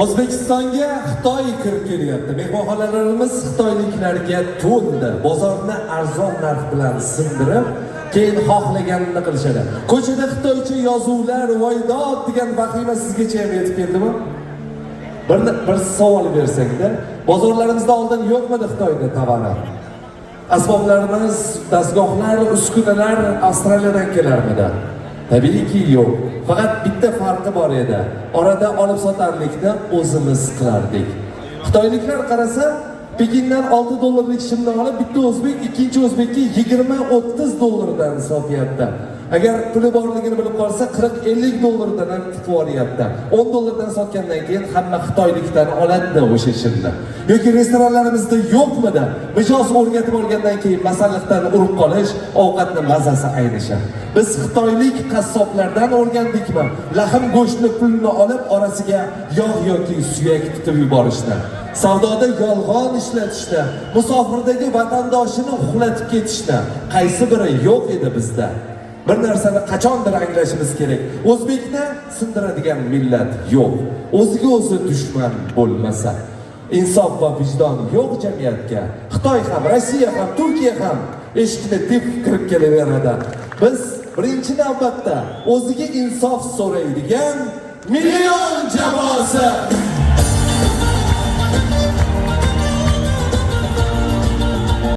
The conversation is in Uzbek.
O'zbekistonga Xitoy kirib kelyapti. Mehmonxonalarimiz xitoyliklarga to'ldi. Bozorni arzon narx bilan sindirib, keyin xohlaganini qilishadi. Ko'chada xitoycha yozuvlar, voydod degan vahima sizgacha ham yetib keldimi? Bir savol bersangda, bozorlarimizda oldin yo'qmidi Xitoyda tovarlar? Asboblarimiz, dastgohlar, uskunalar Avstraliyadan kelarmidi? Tabiiyki yo'q. Faqat bitta farqi bor edi. Orada olib sotarlikni o'zimiz qilardik. Xitoyliklar qarasa, Pekindan $6 shimni olib, bitta o'zbek ikkinchi o'zbekka 20-30 dollardan sotyapti. Agar puli borligini bilib qolsa, 40-50 dan ham tutib olyapti. $10 sotgandan keyin hamma xitoylikdan oladi o'sha shimni. Yoki restoranlarimizda yo'qmidi? Mijoz o'rgatib olgandan keyin masalliqdan urib qolish, ovqatni mazasi aynishi. Biz xitoylik qassoblardan o'rgandikmi? Lahm go'shtni pulini olib, orasiga yog' yoki suyak tutib yuborishni. Savdoda yolg'on ishlatishni, musofirdagi vatandoshini uxlatib ketishni. Qaysi biri yo'q edi bizda? Bir narsani qachondir anglashimiz kerak. O'zbekni sindiradigan millat yo'q. O'ziga o'zi dushman bo'lmasa, insof va vijdon yo'q jamiyatga. Xitoy ham, Rossiya ham, Turkiya ham eshikni deb kirib kelaveradi. Biz birinchi navbatda o'ziga insof so'raydigan million jamoasi